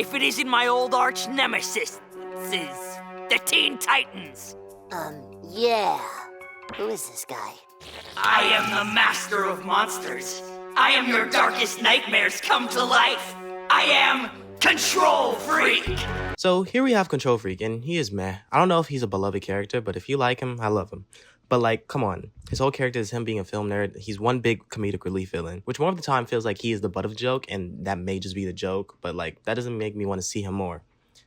if it isn't my old arch nemesis, the Teen Titans. Yeah. Who is this guy? I am the master of monsters. I am your darkest nightmares come to life. I am Control Freak. So here we have Control Freak, and he is meh. I don't know if he's a beloved character, but if you like him, I love him. But like, come on. His whole character is him being a film nerd. He's one big comedic relief villain, which more of the time feels like he is the butt of the joke, and that may just be the joke, but like, that doesn't make me want to see him more.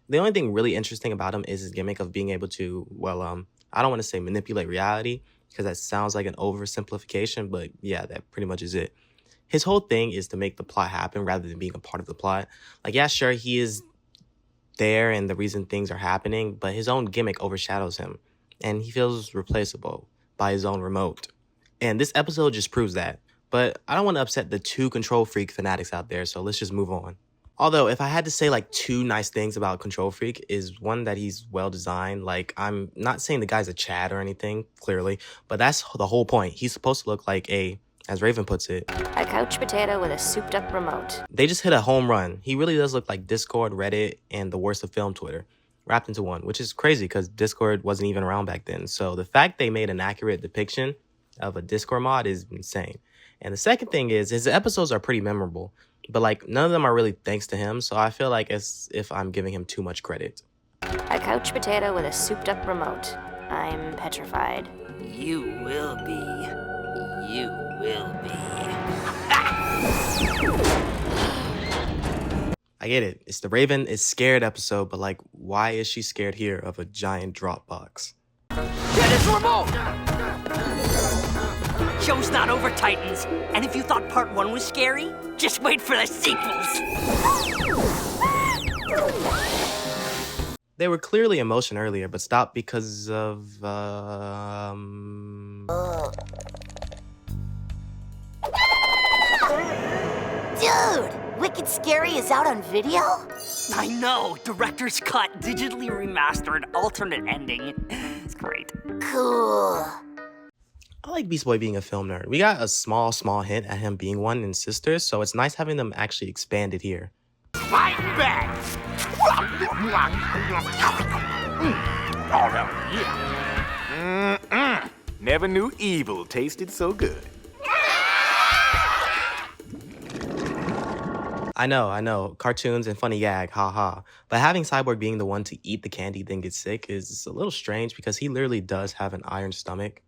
The only thing really interesting about him is his gimmick of being able to, well, I don't want to say manipulate reality, because that sounds like an oversimplification, but yeah, that pretty much is it. His whole thing is to make the plot happen rather than being a part of the plot. Like, yeah, sure, he is there and the reason things are happening, but his own gimmick overshadows him, and he feels replaceable by his own remote. And this episode just proves that. But I don't want to upset the two Control Freak fanatics out there, so let's just move on. Although, if I had to say like two nice things about Control Freak, is one, that he's well designed. Like, I'm not saying the guy's a Chad or anything, clearly, but that's the whole point. He's supposed to look like a, as Raven puts it, a couch potato with a souped up remote. They just hit a home run. He really does look like Discord, Reddit, and the worst of film Twitter wrapped into one, which is crazy because Discord wasn't even around back then. So the fact they made an accurate depiction of a Discord mod is insane. And the second thing is, his episodes are pretty memorable, but like, none of them are really thanks to him. So I feel like as if I'm giving him too much credit. A couch potato with a souped up remote. I'm petrified. You will be. You will be. I get it. It's the Raven is scared episode, but like, why is she scared here of a giant drop box? Get his remote! Show's not over, Titans. And if you thought part 1 was scary, just wait for the sequels. They were clearly in motion earlier, but stopped because of, Dude! Wicked Scary is out on video? I know. Director's cut, digitally remastered, alternate ending. It's great. Cool. I like Beast Boy being a film nerd. We got a small hint at him being one in Sisters, so it's nice having them actually expanded here. Fight back! Never knew evil tasted so good. I know, cartoons and funny gag, haha. But having Cyborg being the one to eat the candy then get sick is a little strange because he literally does have an iron stomach.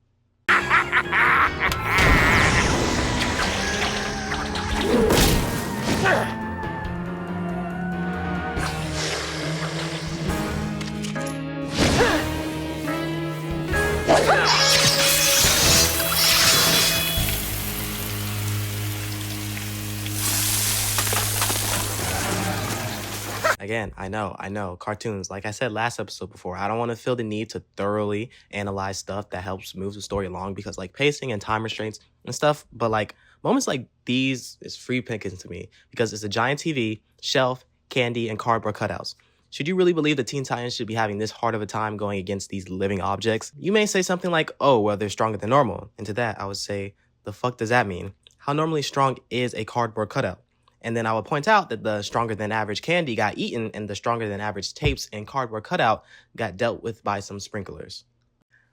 Again, I know, cartoons. Like I said last episode before, I don't want to feel the need to thoroughly analyze stuff that helps move the story along because like pacing and time restraints and stuff, but like moments like these is free pickings to me because it's a giant TV, shelf, candy, and cardboard cutouts. Should you really believe the Teen Titans should be having this hard of a time going against these living objects? You may say something like, oh, well, they're stronger than normal. And to that, I would say, the fuck does that mean? How normally strong is a cardboard cutout? And then I would point out that the stronger than average candy got eaten and the stronger than average tapes and cardboard cutout got dealt with by some sprinklers.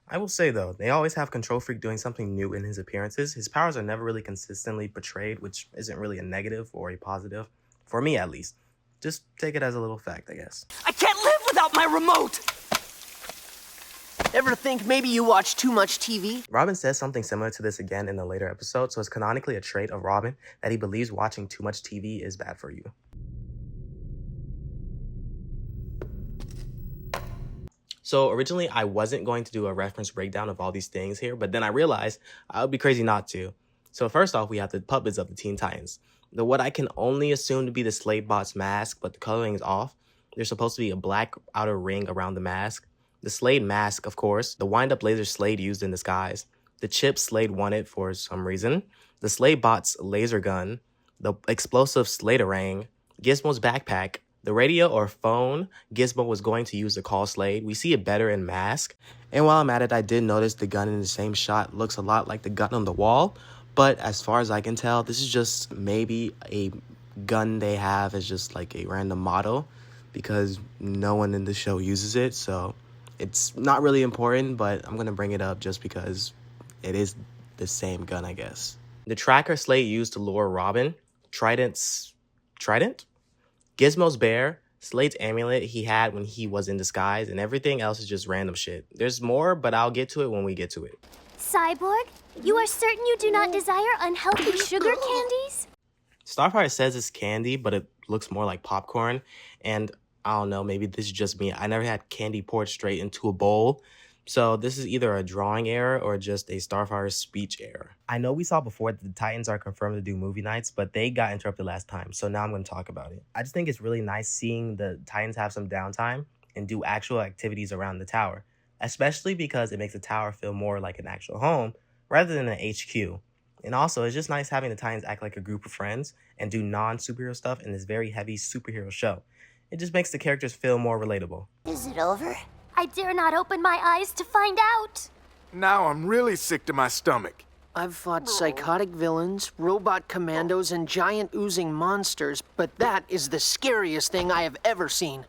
I will say though, they always have Control Freak doing something new in his appearances. His powers are never really consistently portrayed, which isn't really a negative or a positive. For me at least. Just take it as a little fact, I guess. I can't live without my remote! Ever think maybe you watch too much TV? Robin says something similar to this again in a later episode, so it's canonically a trait of Robin that he believes watching too much TV is bad for you. So originally I wasn't going to do a reference breakdown of all these things here, but then I realized I would be crazy not to. So first off, we have the puppets of the Teen Titans. What I can only assume to be the Slade Bot's mask, but the coloring is off. There's supposed to be a black outer ring around the mask. The Slade mask, of course, the wind-up laser Slade used in disguise, the chip Slade wanted for some reason, the Slade Bot's laser gun, the explosive Sladerang, Gizmo's backpack, the radio or phone Gizmo was going to use to call Slade. We see it better in Mask. And while I'm at it, I did notice the gun in the same shot looks a lot like the gun on the wall, but as far as I can tell, this is just maybe a gun they have is just like a random model because no one in the show uses it, so it's not really important, but I'm gonna bring it up just because it is the same gun, I guess. The tracker Slate used to lure Robin, Trident? Gizmo's bear, Slate's amulet he had when he was in disguise, and everything else is just random shit. There's more, but I'll get to it when we get to it. Cyborg, you are certain you do not desire unhealthy sugar candies? Starfire says it's candy, but it looks more like popcorn, and I don't know, maybe this is just me. I never had candy poured straight into a bowl. So this is either a drawing error or just a Starfire speech error. I know we saw before that the Titans are confirmed to do movie nights, but they got interrupted last time, so now I'm going to talk about it. I just think it's really nice seeing the Titans have some downtime and do actual activities around the tower, especially because it makes the tower feel more like an actual home rather than an HQ. And also, it's just nice having the Titans act like a group of friends and do non-superhero stuff in this very heavy superhero show. It just makes the characters feel more relatable. Is it over? I dare not open my eyes to find out. Now I'm really sick to my stomach. I've fought psychotic villains, robot commandos, and giant oozing monsters, but that is the scariest thing I have ever seen.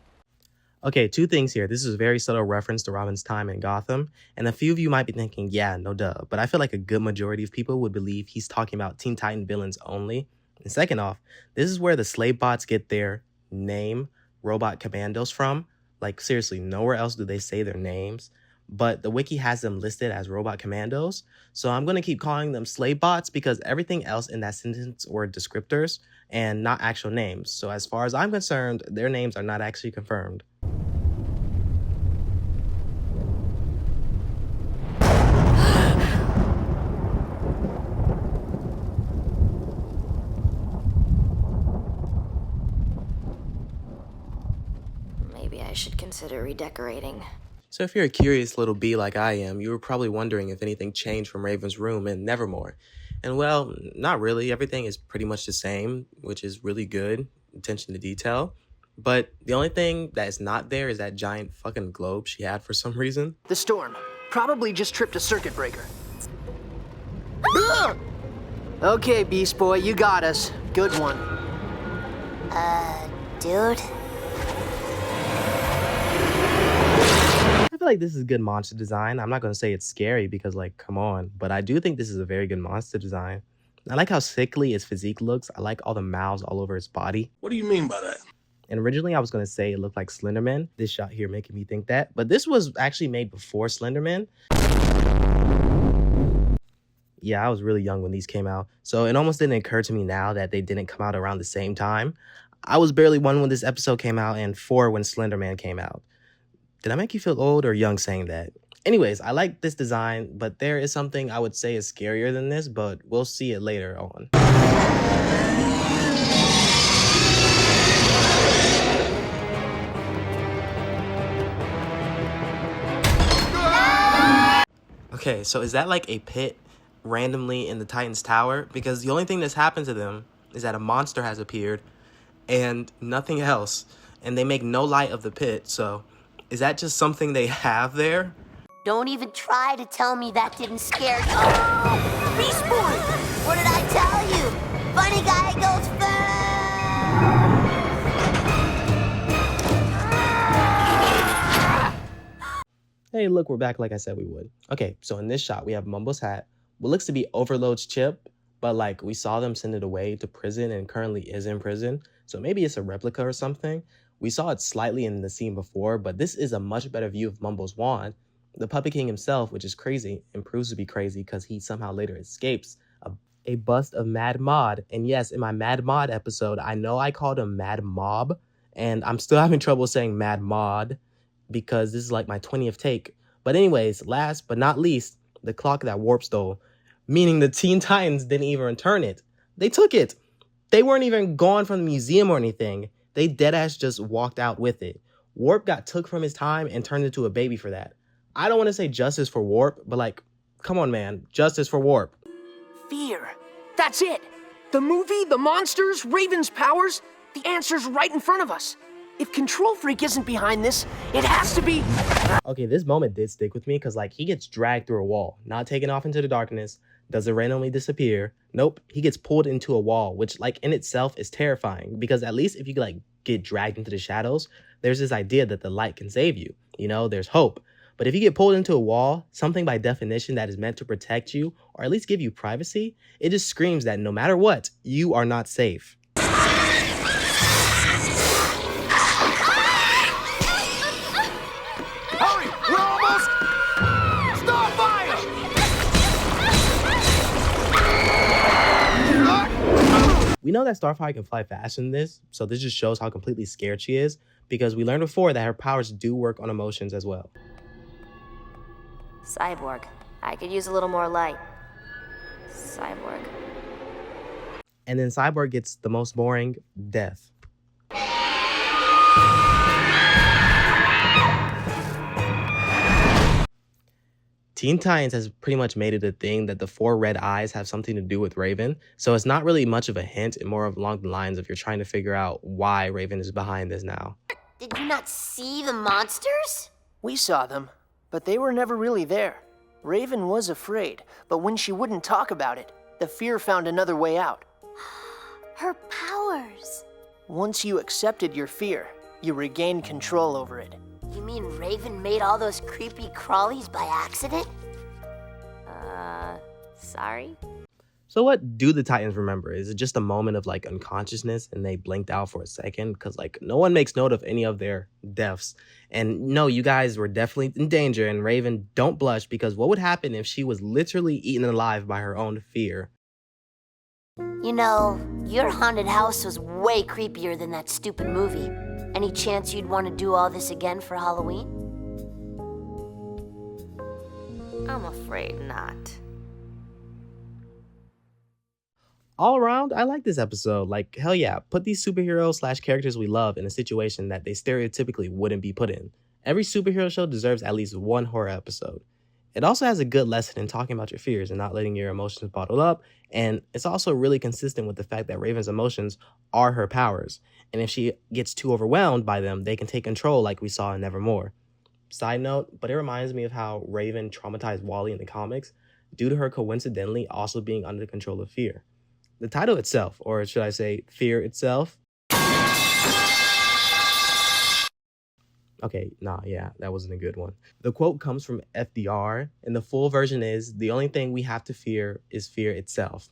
Okay, two things here. This is a very subtle reference to Robin's time in Gotham, and a few of you might be thinking, yeah, no duh, but I feel like a good majority of people would believe he's talking about Teen Titan villains only. And second off, this is where the slave bots get their name, Robot Commandos, from. Like, seriously, nowhere else do they say their names, but the wiki has them listed as Robot Commandos, so I'm going to keep calling them slave bots because everything else in that sentence were descriptors and not actual names. So as far as I'm concerned, their names are not actually confirmed. Maybe I should consider redecorating. So if you're a curious little bee like I am, you were probably wondering if anything changed from Raven's room in Nevermore. And well, not really. Everything is pretty much the same, which is really good. Attention to detail. But the only thing that is not there is that giant fucking globe she had for some reason. The storm. Probably just tripped a circuit breaker. Okay, Beast Boy, you got us. Good one. Dude? I feel like this is good monster design. I'm not going to say it's scary because, like, come on. But I do think this is a very good monster design. I like how sickly its physique looks. I like all the mouths all over its body. What do you mean by that? And originally I was going to say it looked like Slenderman. This shot here making me think that. But this was actually made before Slenderman. Yeah, I was really young when these came out. So it almost didn't occur to me now that they didn't come out around the same time. I was barely 1 when this episode came out and 4 when Slenderman came out. Did I make you feel old or young saying that? Anyways, I like this design, but there is something I would say is scarier than this, but we'll see it later on. Okay, so is that like a pit randomly in the Titans Tower? Because the only thing that's happened to them is that a monster has appeared and nothing else. And they make no light of the pit, so is that just something they have there? Don't even try to tell me that didn't scare you. Oh! Beast Boy! What did I tell you? Funny guy goes first! Hey, look, we're back like I said we would. Okay, so in this shot, we have Mumbo's hat, what looks to be Overload's chip, but like we saw them send it away to prison and currently is in prison, so maybe it's a replica or something. We saw it slightly in the scene before, but this is a much better view of Mumbo's wand. The Puppet King himself, which is crazy, and proves to be crazy because he somehow later escapes, a bust of Mad Mod. And yes, in my Mad Mod episode, I know I called him Mad Mob, and I'm still having trouble saying Mad Mod because this is like my 20th take. But anyways, last but not least, the clock that Warp stole, meaning the Teen Titans didn't even return it. They took it. They weren't even gone from the museum or anything. They deadass just walked out with it. Warp got took from his time and turned into a baby for that. I don't want to say justice for Warp, but like, come on, man. Justice for Warp. Fear. That's it. The movie, the monsters, Raven's powers, the answer's right in front of us. If Control Freak isn't behind this, it has to be... Okay, this moment did stick with me because like he gets dragged through a wall, not taken off into the darkness, Does it randomly disappear? Nope. He gets pulled into a wall, which like in itself is terrifying because at least if you like get dragged into the shadows, there's this idea that the light can save you. You know, there's hope. But if you get pulled into a wall, something by definition that is meant to protect you or at least give you privacy, it just screams that no matter what, you are not safe. Hurry! We're almost... Start fire! We know that Starfire can fly faster than this, so this just shows how completely scared she is, because we learned before that her powers do work on emotions as well. Cyborg. I could use a little more light. Cyborg. And then Cyborg gets the most boring death. Teen Titans has pretty much made it a thing that the 4 red eyes have something to do with Raven, so it's not really much of a hint and more of along the lines of you're trying to figure out why Raven is behind this now. Did you not see the monsters? We saw them, but they were never really there. Raven was afraid, but when she wouldn't talk about it, the fear found another way out. Her powers. Once you accepted your fear, you regained control over it. You mean Raven made all those creepy crawlies by accident? Sorry? So what do the Titans remember? Is it just a moment of like unconsciousness and they blinked out for a second? Because like no one makes note of any of their deaths. And no, you guys were definitely in danger, and Raven, don't blush, because what would happen if she was literally eaten alive by her own fear? You know, your haunted house was way creepier than that stupid movie. Any chance you'd want to do all this again for Halloween? I'm afraid not. All around, I like this episode. Like, hell yeah, put these superheroes / characters we love in a situation that they stereotypically wouldn't be put in. Every superhero show deserves at least one horror episode. It also has a good lesson in talking about your fears and not letting your emotions bottle up, and it's also really consistent with the fact that Raven's emotions are her powers, and if she gets too overwhelmed by them, they can take control like we saw in Nevermore. Side note, but it reminds me of how Raven traumatized Wally in the comics due to her coincidentally also being under the control of fear. The title itself, or should I say fear itself? Okay, that wasn't a good one. The quote comes from FDR, and the full version is, "The only thing we have to fear is fear itself."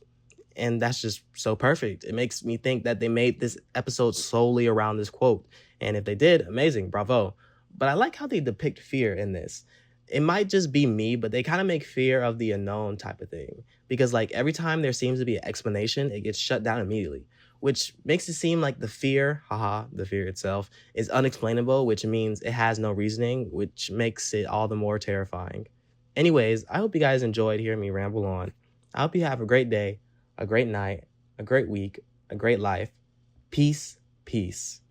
And that's just so perfect. It makes me think that they made this episode solely around this quote. And if they did, amazing, bravo. But I like how they depict fear in this. It might just be me, but they kind of make fear of the unknown type of thing. Because like every time there seems to be an explanation, it gets shut down immediately. Which makes it seem like the fear, the fear itself, is unexplainable, which means it has no reasoning, which makes it all the more terrifying. Anyways, I hope you guys enjoyed hearing me ramble on. I hope you have a great day, a great night, a great week, a great life. Peace, peace.